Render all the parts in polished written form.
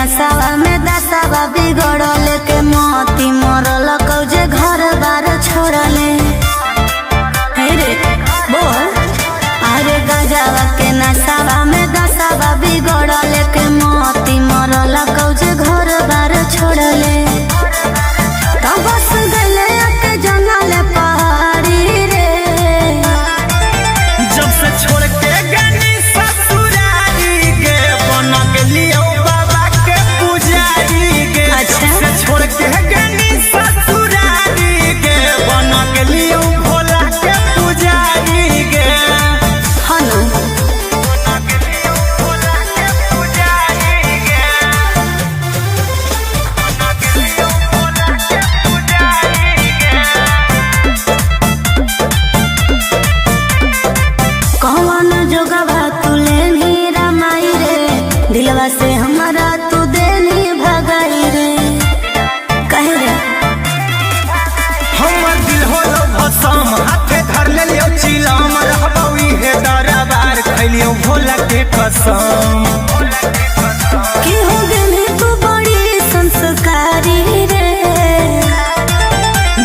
नसावा में दसावा बिगड़ल के मोती मरल कौजे घर बार छोड़ले। रे बोल अरे गजावा के नसावा में दसावा बिगड़ल के मोती मरल कौजे घर बार छोड़ले। तो बस गले के जंगल पहाड़ी रे जब से छोड़ के गनी ससुरारी के बन गेलियो बाबा के पुजारी के। अच्छा। जब से छोड़ के गनी ससुरारी के बन गेलियो भोला के पुजारी के। हनु बन गेलियो भोला के पुजारी के। बन गेलियो भोला के पुजारी के। कौन जोगवा तुले नीरा माई रे दिलवा से हमारा तू देनी भगाई रे कहे रे हमर दिल होलो भसम हाथे धर लेलियो चिलम रहबौ इहे दरबार खैलियो भोला के कसम। कि हो गेली तू बड़ी संस्कारी रे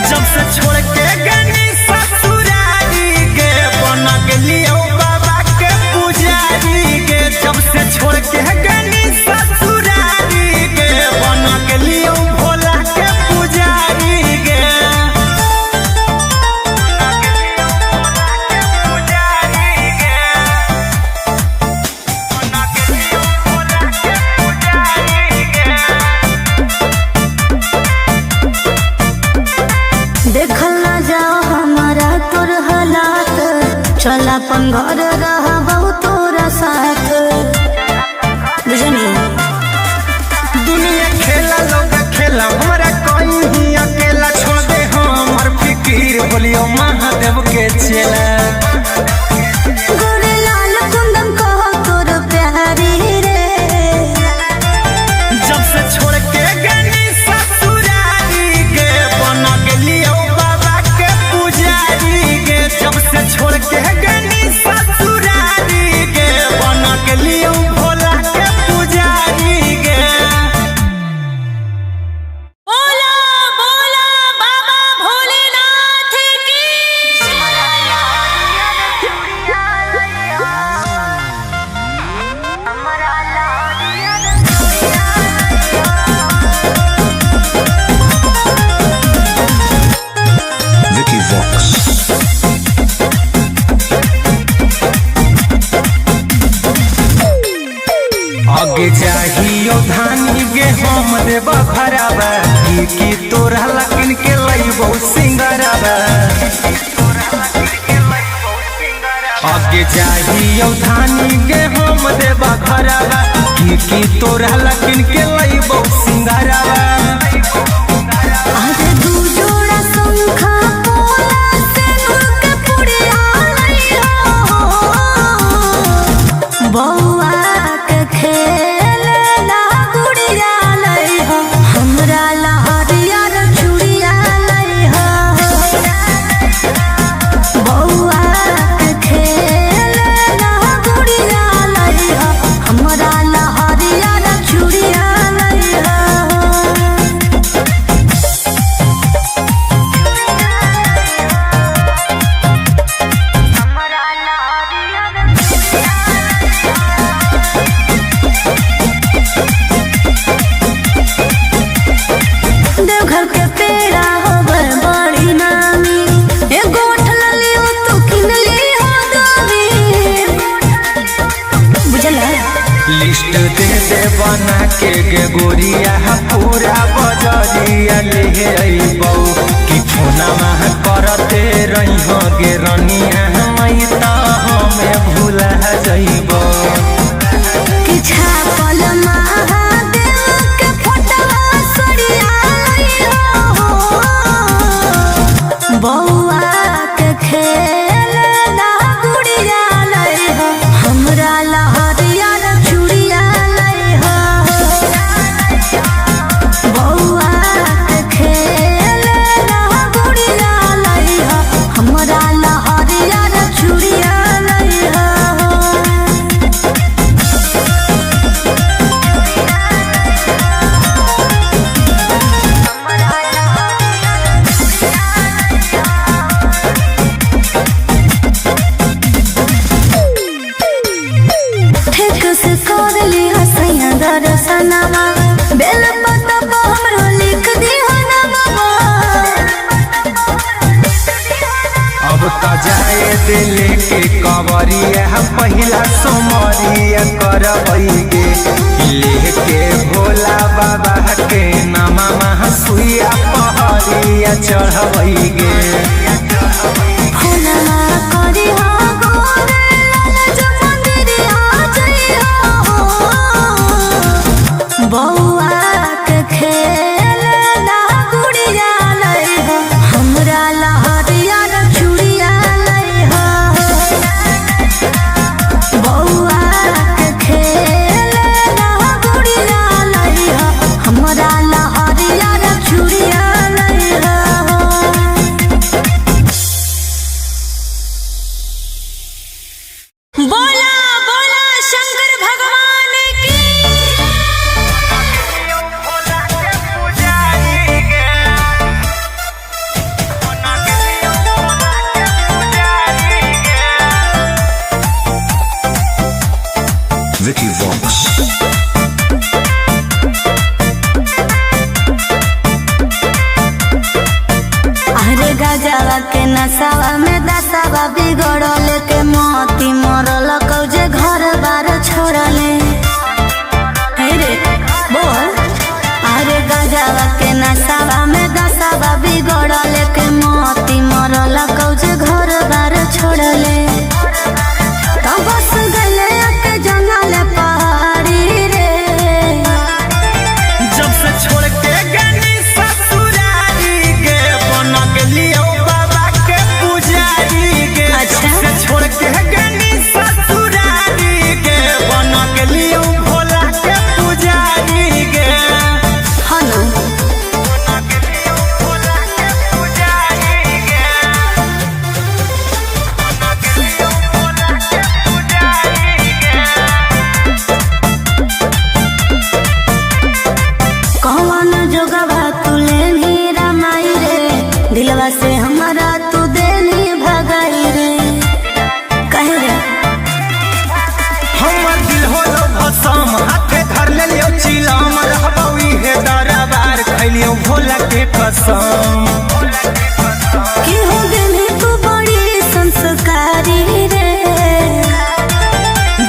जब से छोड़ के गनी ससुरारी के बन गेलियो बाबा के पुजारी के। जब से छोड़ के गनी ससुरारी के बन गेलियो भोला के पुजारी के। देखल ना जाओ हमारा तोर हालात चल अपन घर रहबौ तोरा साथ बुझनी। दुनिया खेला लोग खेला हमारा कोई ही अकेला छोड़ दे हमर फिकीर बोलियो महादेव के चेला। गोरे लाल कुंदन कहो तोर प्यारी रे जब से छोड़ के गनी ससुरारी के बन गेलियो बाबा के पुजारी के। जब से छोड़ के गनी ससुरारी के बन गेलियो भोला के पुजारी के। बोला बोला बाबा भोलेनाथ की Vicky Vox. आगे चाहियो धानी गे हम देबा खराबा की तोरा लकिन के लइबो सिंगराबा। आगे चाहियो धानी गे हम देबा खराबा की तोरा लकिन के लइबो सिंगराबा। आगे दू जोड़ा शंखा पोला से नुक पुड़िया लइहो बौआ के खेल ला गुड़िया लइहो हमरा ला हरियर चूड़िया लइहो बौआ के खेल ला गुड़िया लइहो हमरा ला हरियर चूड़िया लइहो। देवघर के पेड़ा होवे बड़ी नामी एगो उठलली हो तू किनली हो दोवी बुझला। लिस्ट दे दे बना के गे गोरिया पूरा बजरिया ले अइबौ कि फोनमा करते रहिहो गे रनिया मई त हमें भूला जइबौ। कि छापल महादेव के फोटवा सड़िया लइहो बौआ के खेल ला गुड़िया लइहो हमरा ला हरियर चूड़िया लइहो बौआ के खेल ला गुड़िया लइहो हमरा ला हरियर चूड़िया लइहो। ठीक से कर ली हसैया दर्शनमा बेल पता पर हमरो लिख दिया ना बाबा। अब तो जाए दिल के कवरिया हम पहिला सोमरिया करबैगे लेके भोला बाबा के नामा सुइया पहरिया चढ़बैगे। फुलवा करी हो गोरे लाल जो मंदिरिया जइहो बौआ के खेल ना गुड़िया लइहो हमरा लहरिया रे चूड़िया लइहो बौआ के खेल ना गुड़िया लइहो हमरा लहरिया रे चूड़िया लइहो। बोला बोला शंकर भगवान की। Vicky Vox. अरे गजवा के नसावा में दसावा बिगड़ल के मोती मरल कौजे घर बार छोड़ले। हे रे बोल अरे गजवा के नसावा में दसावा बिगड़ल के मोती मरल कौजे घर बार छोड़ले। तो बस गले के जंगल पहाड़ी रे जब से छोड़ के गनी ससुरारी गे बन गेलियो बाबा के पुजारी गे। अच्छा। जब से छोड़ के गनी ससुरारी गे बन गेलियो भोला के पुजारी गे। हनु बन गेलियो भोला के पुजारी गे। बन गेलियो भोला के पुजारी गे। कौन जोगवा तुले नी रमाई रे दिलवा से हमारा तू देनी भगाई रे कहे रे हमर दिल होलो भसम हाथे धर लेलियो चिलम रहबौ इहे दरबार खैलियो भोला के कसम। कि हो गेली तू बड़ी संस्कारी रे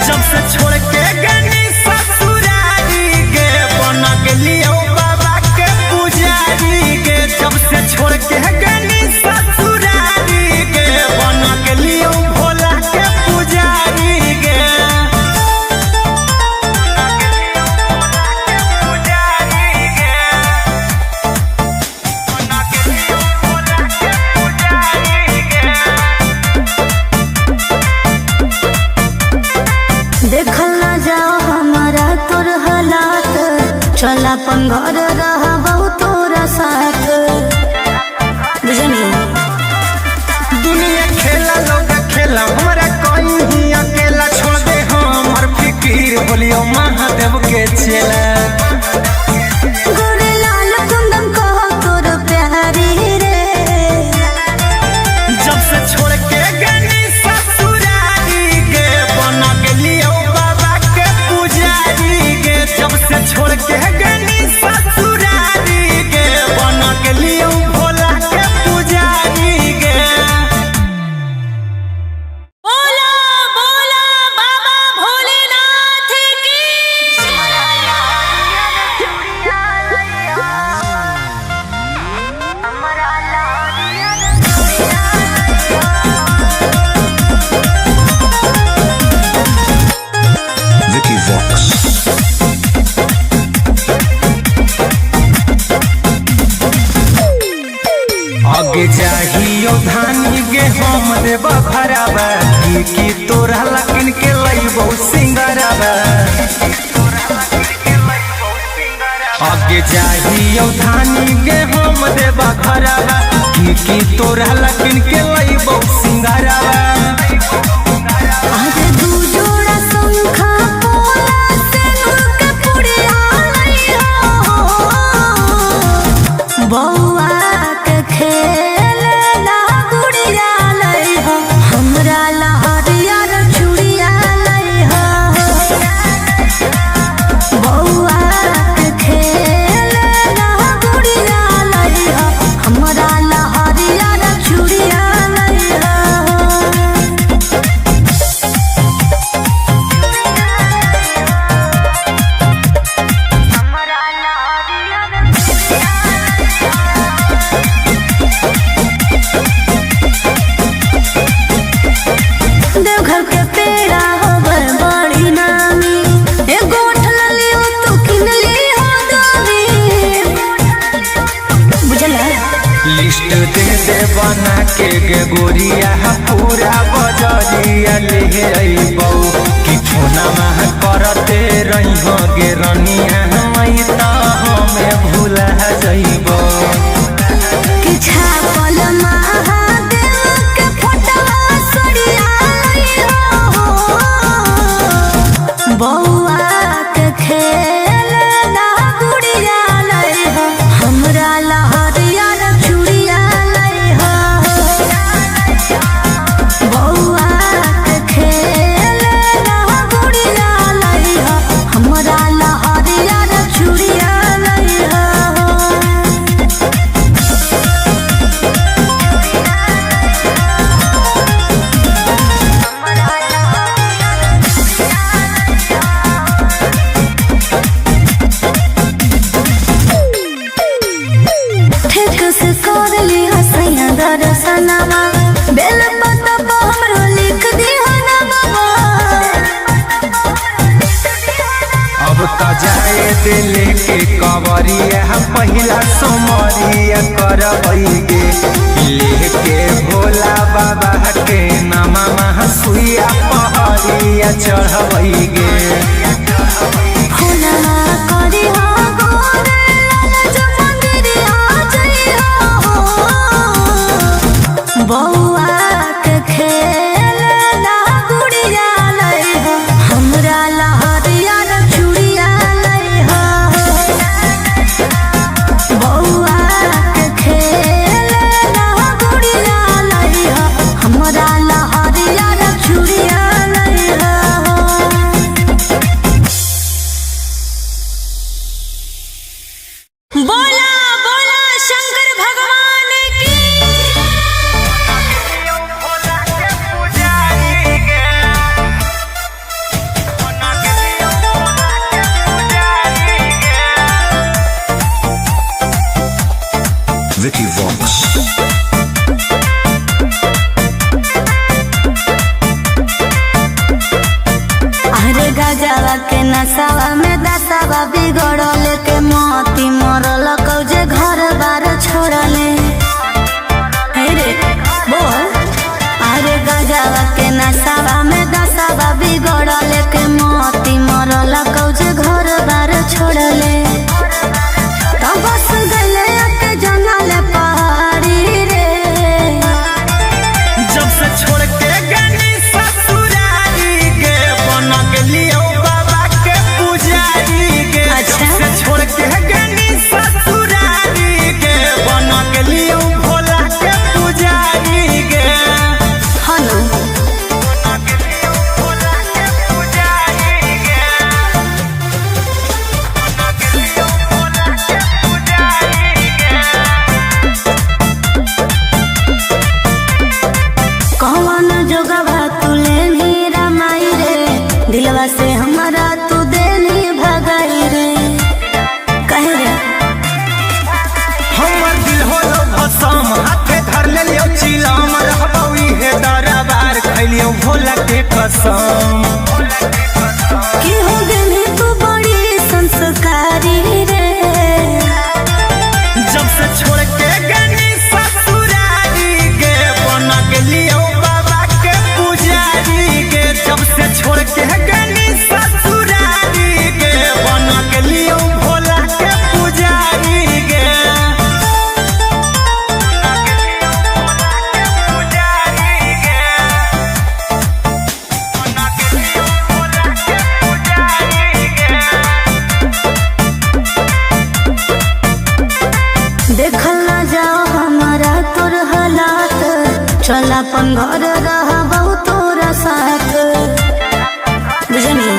जब से छोड़ के गनी ससुरारी गे बन गेलियो बाबा के पुजारी गे। जब से छोड़ के गनी ससुरारी गे बन गेलियो भोला के पुजारी गे। पुजारी गे। बन गेलियो भोला के पुजारी गे। देखल ना जाओ हमारा तोर हालात चल अपन घर रहबौ तोरा साथ बुझनी। दुनिया खेला लोग खेला हमरा कहीं ही अकेला छोड़ दे हमर फिकीर बोलियो महादेव के चेला। गोरे लाल कुंदन कहो तोर प्यारी रे जब से छोड़ के गनी ससुरारी गे बन गेलियो बाबा के पुजारी गे। जब से छोड़ के गनी ससुरारी गे बन गेलियो भोला के पुजारी गे। बोला बोला बाबा भोलेनाथ की। Vicky Vox. आगे जाहियो धानी गे हम देबा भराबा की तोरा लकिन के लइबो सिंगराबा। आगे जाहियो धानी गे हम देबा भराबा की तोरा लकिन के लइबो सिंगराबा। आज दू जोड़ा शंखा पोला से नूर के पुड़िया लइहो बौआ के खेल ना गुड़िया लइहो हमरा लहरिया रे चूड़िया लइहो। दिले के कवरिया पहिला सोमरिया करबैगे लेके भोला बाबा के नामा सुइया पहरिया चढ़बैगे बउआ के खेल ला गुड़िया लई हो हमरा लहरिया रे चूड़िया लई हो बउआ के खेल ला गुड़िया लई हो हमरा लहरिया रे चूड़िया लई हो। बोला बोला शंकर भगवान की। Vicky Vox. अरे गजवा के नसावा में दसावा बिगड़ल के मोती मरल कौजे घर बार छोड़ले हे रे बोल। अरे गजवा के नसावा में दसावा बिगड़ल के मोती मरल कौजे घर बार छोड़ले तो बस गले के जंगल पहाड़ी रे जब से छोड़ के गनी ससुरारी के बन गेलियो बाबा के पुजारी के अच्छा। जब से छोड़ के गनी ससुरारी के बन गेलियो भोला के पुजारी के हनु बन गेलियो भोला के पुजारी के बन गेलियो भोला के पुजारी के कौन जोगवा तू लेनी रामाई रे दिलवा से हमारा तू देनी भगाई रे कहे रे हमर दिल होलो भसम हाथे धर लेलियो चिलम रहबई हे दरबार खैलियो भोला के कसम कि हो गेली तू बड़ी संस्कारी रे जब से छोड़ के गनी ससुरारी के बन गेलियो बाबा के पुजारी के जब से छोड़ के गनी ससुरारी के बन गेलियो भोला के पुजारी के देखल ना जाओ हमारा तोर हालात चल अपन घर रह तोरा साथ बुझनी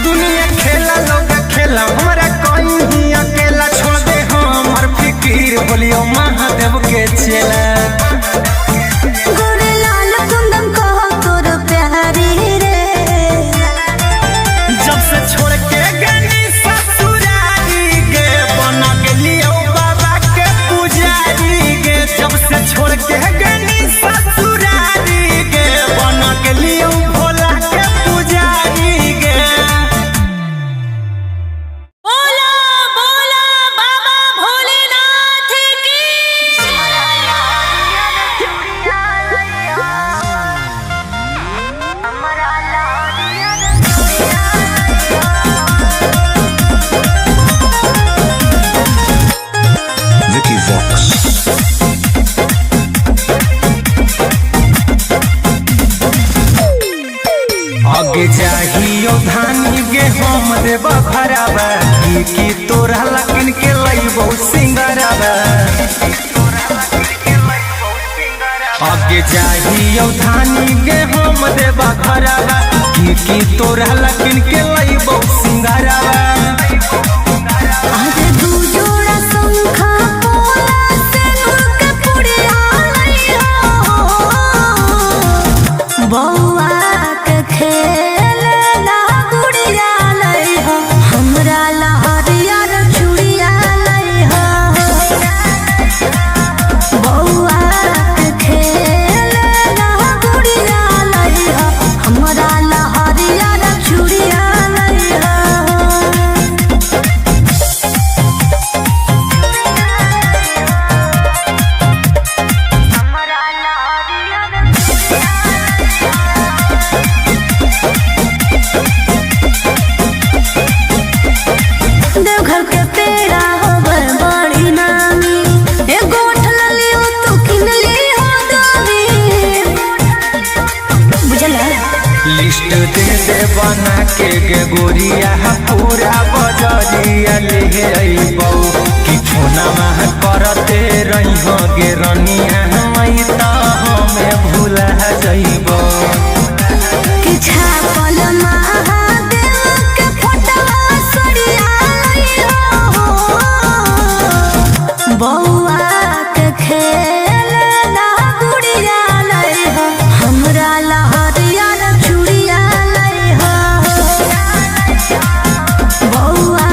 दुनिया खेला लोग खेला हमरा कोई ही अकेला छोड़ दे हमर फिकीर बोलियो महादेव के चेला गोरे लाल कुंदन कहो तोर प्यारी रे जब से छोड़ के गनी ससुरारी के बन गेलियो बाबा के पुजारी के जब से छोड़ के गनी ससुरारी के बन गेलियो भोला के पुजारी के बोला बोला बाबा भोलेनाथ की। Vicky Vox. आगे जाहियो धानी गे हम देव भरावा की तोरा लकिन के लइबो सिंगरावा आगे जाहियो धानी गे हम देव भरावा की तोरा लकिन के लइबो सिंगरावा आज दू जोड़ा शंखा पोला सिंदूर के पुड़िया लई हो बउआ के खेल ला गुड़िया लई हो हमरा लहरिया रे चूड़िया लई हो बउआ के खेल ला गुड़िया लई हो हमरा लहरिया रे चूड़िया लई हो। दे दे बना के गे गोरिया पूरा बजरिया ले अइबौ कि फोनमा करते रही हो गे रनिया मई त हमें भूला जइबौ कि छापल महादेव के फोटवा सड़िया लइहो बौआ के खेल ना गुड़िया लइहो हमरा लहरिया चूड़िया लइहो बौआ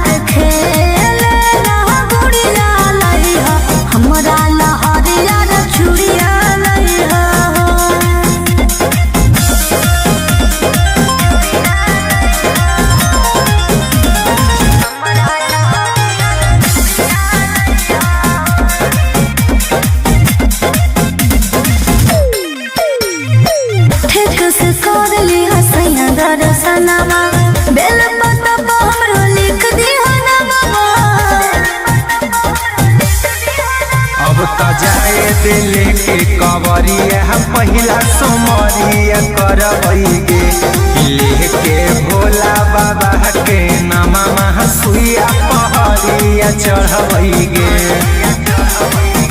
के खेल ना गुड़िया लइहो हमरा लहरिया चूड़िया लइहो ठीक से कर ली हसैया दर्शनमा बेल पतबा हमरो लिख दिहा नमवा अब त जाए दिले के कवरिया पहिला सोमरिया करबै गे लेके भोला बाबा के नामा सुइया पहरिया चढ़बै गे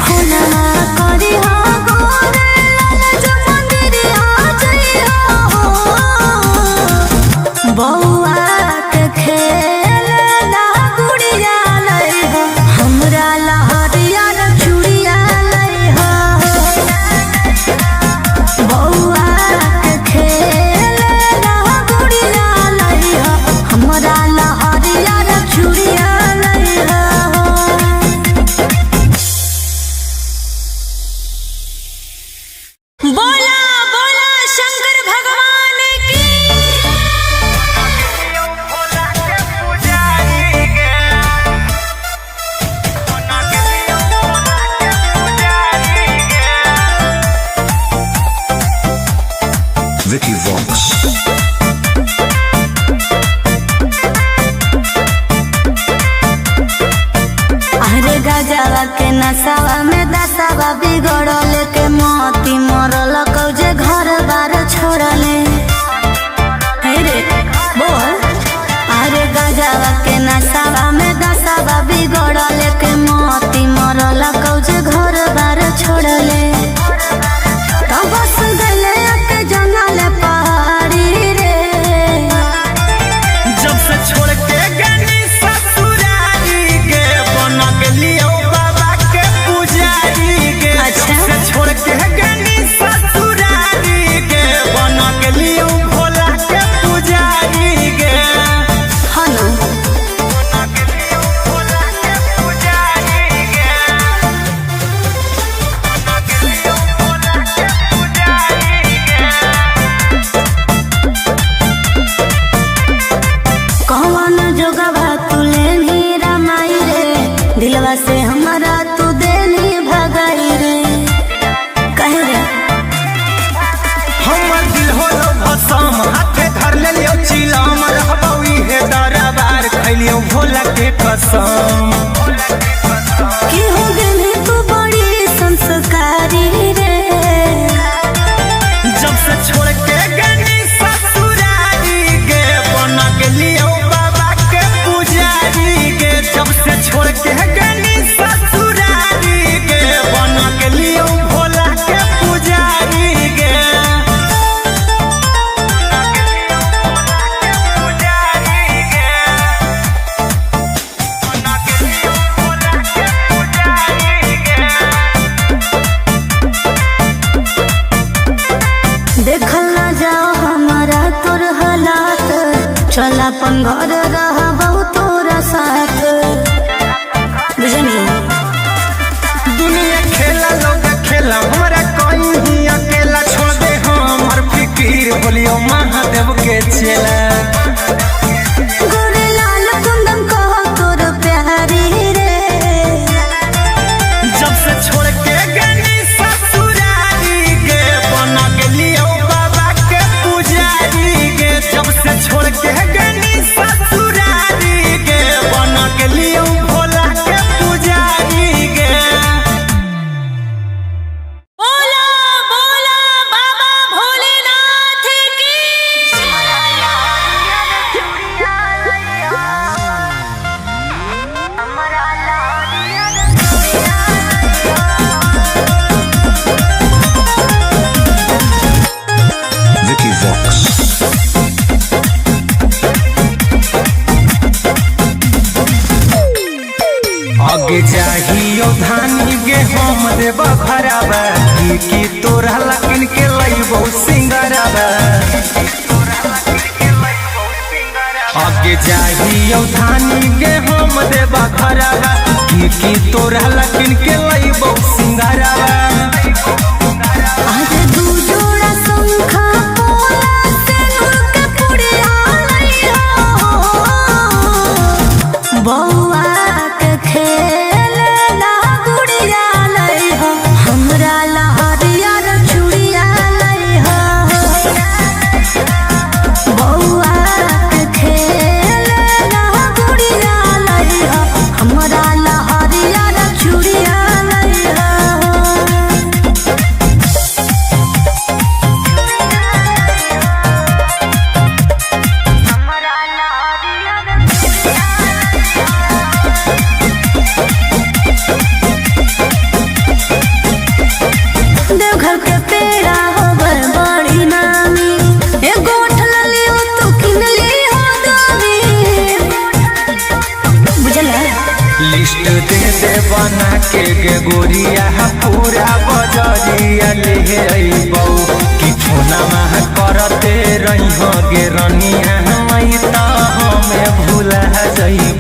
फुलना करी हा गोरे लाल जो मंदिरिया जइहो बौआ के खेल ना गुड़िया लइहो हमरा लहरिया चूड़िया लइहो बौआ के खेल ना गुड़िया लइहो हमरा लहरिया चूड़िया लइहो बोला बोला शंकर भगवान की Vicky Vox. अरे गजवा के नसावा में दसावा बिगड़ल के मोती मरल कौजे घर बार छोड़ले हे रे बोल अरे गजवा के नसावा में दसावा बिगड़ल के मोती मरल कौजे घर बार छोड़ले तो बस गले के जंगल पहाड़ी रे जब से छोड़ के गनी ससुरारी गे बना के लियो बाबा के पुजारी गे अच्छा। जब से छोड़ के गनी ससुरारी गे बना के लियो भोला के पुजारी गे हनु बना के लियो भोला के पुजारी गे बना के लियो भोला के पुजारी गे कौन जोगवा तुले नीरा माई रे दिलवा से हमारा तू देनी भगाई रे कहे रे हमर दिल होलो भसम हाथे धर लेलियो चिलम रहबौ इहे दरबार खैलियो भोला के कसम कि हो गेली तू बड़ी संस्कारी रे जब से छोड़ के गनी ससुरारी गे बना के लियो बाबा के पुजारी गे जब से छोड़ के गनी ससुरारी गे बना के लियो भोला के पुजारी गे बना के लियो भोला के पुजारी गे बना के लियो भोला के पुजारी गे देखल ना जाओ हमारा तोर हालात चल अपन घर रहबौ तोरा साथ बुझनी दुनिया खेला लोग खेला हमारा कोई ही अकेला छोड़ दे हमर फिकीर बोलियो महादेव के चेला गोरे लाल कुंदन कह तोर प्यारी रे जब से छोड़ के गनी ससुरारी गे बना के लियो बाबा के पुजारी गे जब से छोड़ के गनी ससुरारी गे बना के लियो भोला के पुजारी गे बोला बोला बाबा भोलेनाथ की आगे चाहियो धानी गे हम देव घरबा की तोरा लकिन के लइबो सिंगरबा आगे चाहियो धानी गे हम देव घरबा की तोरा लकिन के लइबो सिंगरबा आज दू जोड़ा शंखा पोला सिंदूर के पुड़िया लइहा बौआ के खेलना गुड़िया लइहा हमरा ला हरियर चूड़िया लइहा बौआ के खेलना गुड़िया लइहा हमरा ला हरियर चूड़िया लइहा देवघर के पेड़ा होवे बड़ी नामी ए गोठ ललियो तू किनली हो दामी बुझला लिस्ट दे दे बना के गे गोरिया पूरा बजरिया ले अइबौ कि फोना में करते रही गे रनिया हमें तो हमें भूला जइबौ।